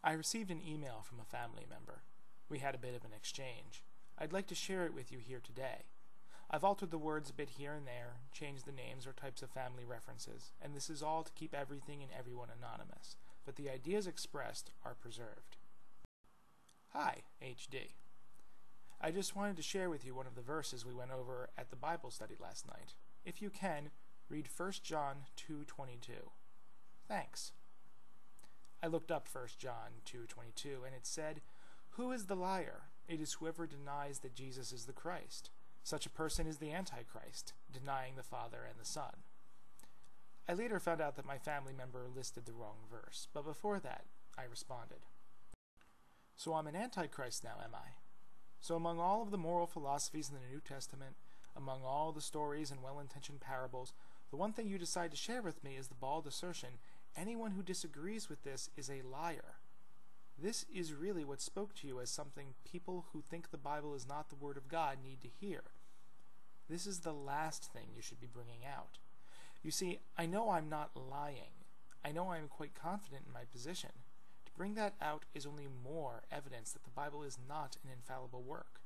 I received an email from a family member. We had a bit of an exchange. I'd like to share it with you here today. I've altered the words a bit here and there, changed the names or types of family references, and this is all to keep everything and everyone anonymous, but the ideas expressed are preserved. Hi, HD. I just wanted to share with you one of the verses we went over at the Bible study last night. If you can, read 1 John 2:22. Thanks. I looked up 1 John 2:22, and it said, "Who is the liar? It is whoever denies that Jesus is the Christ. Such a person is the Antichrist, denying the Father and the Son." I later found out that my family member listed the wrong verse, but before that, I responded. So I'm an Antichrist now, am I? So among all of the moral philosophies in the New Testament, among all the stories and well-intentioned parables, the one thing you decide to share with me is the bald assertion, anyone who disagrees with this is a liar. This is really what spoke to you as something people who think the Bible is not the Word of God need to hear. This is the last thing you should be bringing out. You see, I know I'm not lying. I know I am quite confident in my position. To bring that out is only more evidence that the Bible is not an infallible work.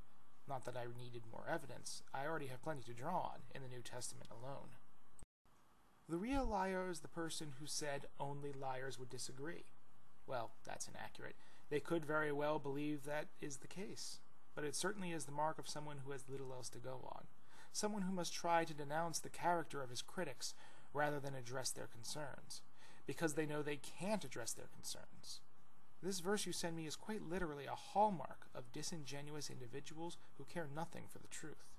Not that I needed more evidence. I already have plenty to draw on in the New Testament alone. The real liar is the person who said only liars would disagree. Well, that's inaccurate. They could very well believe that is the case. But it certainly is the mark of someone who has little else to go on. Someone who must try to denounce the character of his critics rather than address their concerns, because they know they can't address their concerns. This verse you send me is quite literally a hallmark of disingenuous individuals who care nothing for the truth.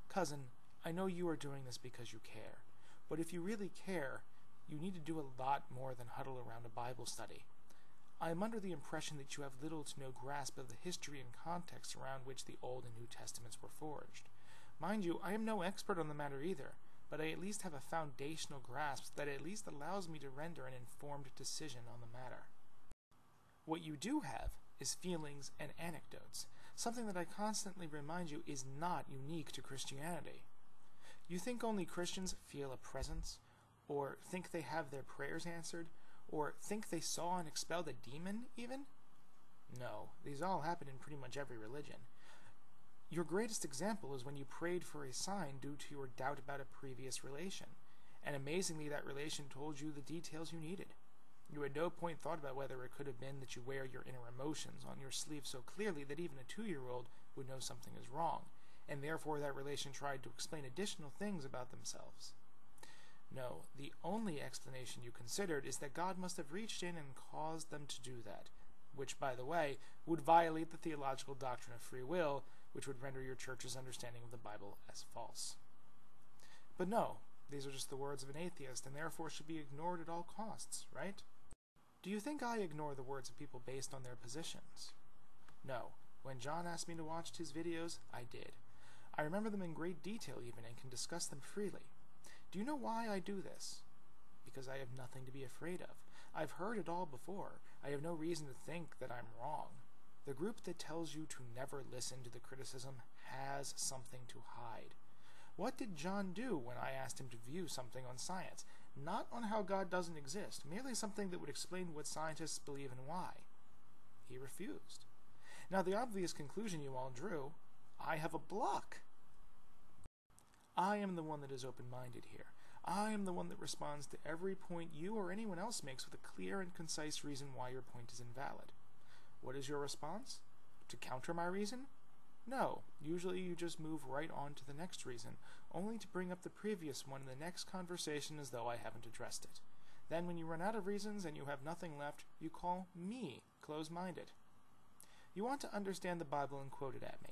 Cousin, I know you are doing this because you care, but if you really care, you need to do a lot more than huddle around a Bible study. I am under the impression that you have little to no grasp of the history and context around which the Old and New Testaments were forged. Mind you, I am no expert on the matter either, but I at least have a foundational grasp that at least allows me to render an informed decision on the matter. What you do have is feelings and anecdotes, something that I constantly remind you is not unique to Christianity. You think only Christians feel a presence, or think they have their prayers answered, or think they saw and expelled a demon, even? No, these all happen in pretty much every religion. Your greatest example is when you prayed for a sign due to your doubt about a previous relation, and amazingly that relation told you the details you needed. You at no point thought about whether it could have been that you wear your inner emotions on your sleeve so clearly that even a 2-year-old would know something is wrong, and therefore that relation tried to explain additional things about themselves. No, the only explanation you considered is that God must have reached in and caused them to do that, which, by the way, would violate the theological doctrine of free will, which would render your church's understanding of the Bible as false. But no, these are just the words of an atheist, and therefore should be ignored at all costs, right? Do you think I ignore the words of people based on their positions? No. When John asked me to watch his videos, I did. I remember them in great detail even, and can discuss them freely. Do you know why I do this? Because I have nothing to be afraid of. I've heard it all before. I have no reason to think that I'm wrong. The group that tells you to never listen to the criticism has something to hide. What did John do when I asked him to view something on science? Not on how God doesn't exist, merely something that would explain what scientists believe and why. He refused. Now the obvious conclusion you all drew, I have a block. I am the one that is open-minded here. I am the one that responds to every point you or anyone else makes with a clear and concise reason why your point is invalid. What is your response? To counter my reason? No, usually you just move right on to the next reason, only to bring up the previous one in the next conversation as though I haven't addressed it. Then when you run out of reasons and you have nothing left, you call me close-minded. You want to understand the Bible and quote it at me.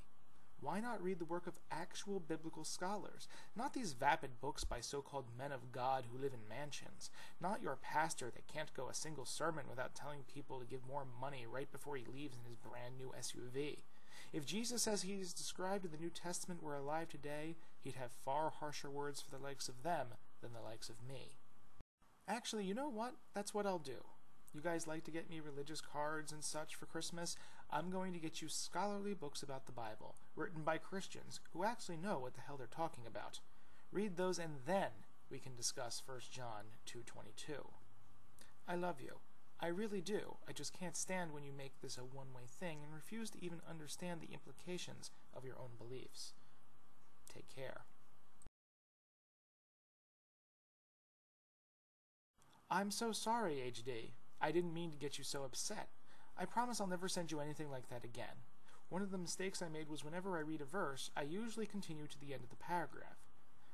Why not read the work of actual biblical scholars, not these vapid books by so-called men of God who live in mansions, not your pastor that can't go a single sermon without telling people to give more money right before he leaves in his brand new SUV. If Jesus, as he is described in the New Testament, were alive today, he'd have far harsher words for the likes of them than the likes of me. Actually, you know what? That's what I'll do. You guys like to get me religious cards and such for Christmas? I'm going to get you scholarly books about the Bible, written by Christians who actually know what the hell they're talking about. Read those and then we can discuss 1 John 2:22. I love you. I really do. I just can't stand when you make this a one-way thing and refuse to even understand the implications of your own beliefs. Take care. I'm so sorry, HD. I didn't mean to get you so upset. I promise I'll never send you anything like that again. One of the mistakes I made was whenever I read a verse, I usually continue to the end of the paragraph.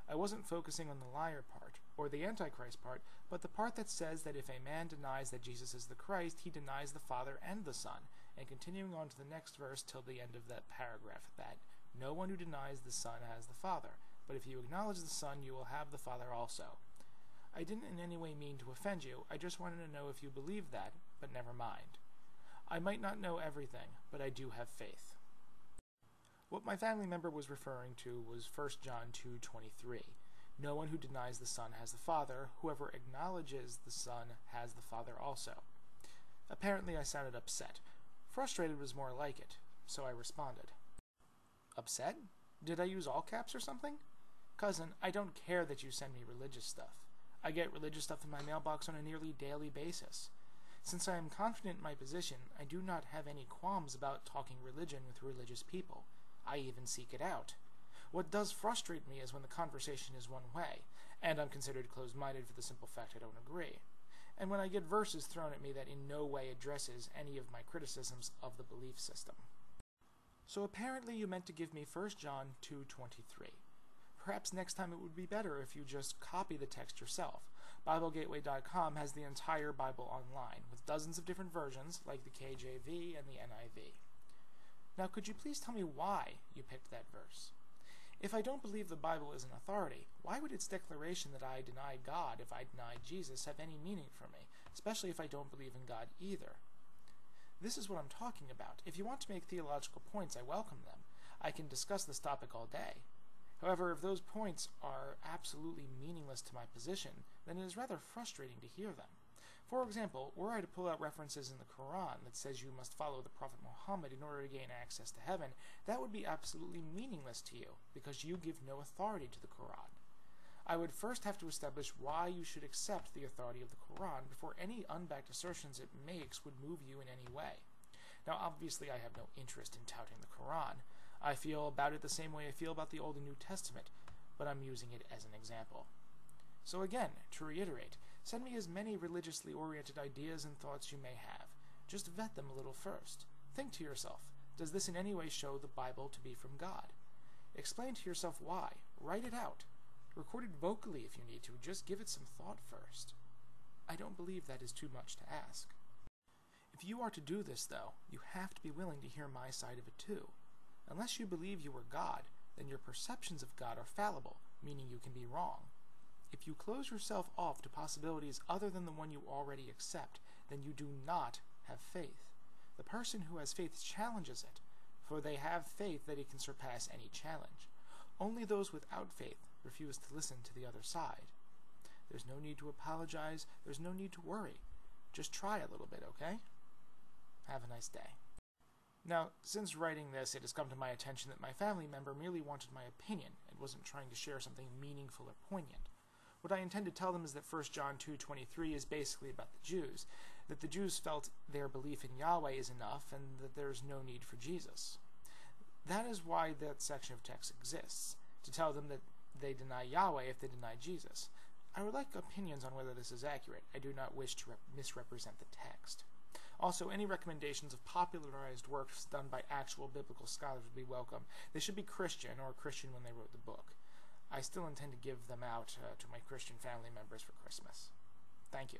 I wasn't focusing on the liar part, or the Antichrist part, but the part that says that if a man denies that Jesus is the Christ, he denies the Father and the Son, and continuing on to the next verse till the end of that paragraph, that no one who denies the Son has the Father, but if you acknowledge the Son, you will have the Father also. I didn't in any way mean to offend you, I just wanted to know if you believe that, but never mind. I might not know everything, but I do have faith. What my family member was referring to was 1 John 2:23. No one who denies the Son has the Father. Whoever acknowledges the Son has the Father also. Apparently I sounded upset. Frustrated was more like it, so I responded. Upset? Did I use all caps or something? Cousin, I don't care that you send me religious stuff. I get religious stuff in my mailbox on a nearly daily basis. Since I am confident in my position, I do not have any qualms about talking religion with religious people. I even seek it out. What does frustrate me is when the conversation is one way, and I'm considered closed-minded for the simple fact I don't agree, and when I get verses thrown at me that in no way addresses any of my criticisms of the belief system. So apparently you meant to give me 1 John 2:23. Perhaps next time it would be better if you just copy the text yourself. BibleGateway.com has the entire Bible online, with dozens of different versions, like the KJV and the NIV. Now, could you please tell me why you picked that verse? If I don't believe the Bible is an authority, why would its declaration that I deny God if I deny Jesus have any meaning for me, especially if I don't believe in God either? This is what I'm talking about. If you want to make theological points, I welcome them. I can discuss this topic all day. However, if those points are absolutely meaningless to my position, then it is rather frustrating to hear them. For example, were I to pull out references in the Quran that says you must follow the Prophet Muhammad in order to gain access to heaven, that would be absolutely meaningless to you, because you give no authority to the Quran. I would first have to establish why you should accept the authority of the Quran before any unbacked assertions it makes would move you in any way. Now, obviously, I have no interest in touting the Quran. I feel about it the same way I feel about the Old and New Testament, but I'm using it as an example. So again, to reiterate, send me as many religiously oriented ideas and thoughts you may have. Just vet them a little first. Think to yourself, does this in any way show the Bible to be from God? Explain to yourself why. Write it out. Record it vocally if you need to. Just give it some thought first. I don't believe that is too much to ask. If you are to do this, though, you have to be willing to hear my side of it too. Unless you believe you are God, then your perceptions of God are fallible, meaning you can be wrong. If you close yourself off to possibilities other than the one you already accept, then you do not have faith. The person who has faith challenges it, for they have faith that it can surpass any challenge. Only those without faith refuse to listen to the other side. There's no need to apologize, there's no need to worry. Just try a little bit, okay? Have a nice day. Now, since writing this, it has come to my attention that my family member merely wanted my opinion and wasn't trying to share something meaningful or poignant. What I intend to tell them is that 1 John 2:23 is basically about the Jews, that the Jews felt their belief in Yahweh is enough and that there is no need for Jesus. That is why that section of text exists, to tell them that they deny Yahweh if they deny Jesus. I would like opinions on whether this is accurate. I do not wish to misrepresent the text. Also, any recommendations of popularized works done by actual biblical scholars would be welcome. They should be Christian, or Christian when they wrote the book. I still intend to give them out to my Christian family members for Christmas. Thank you.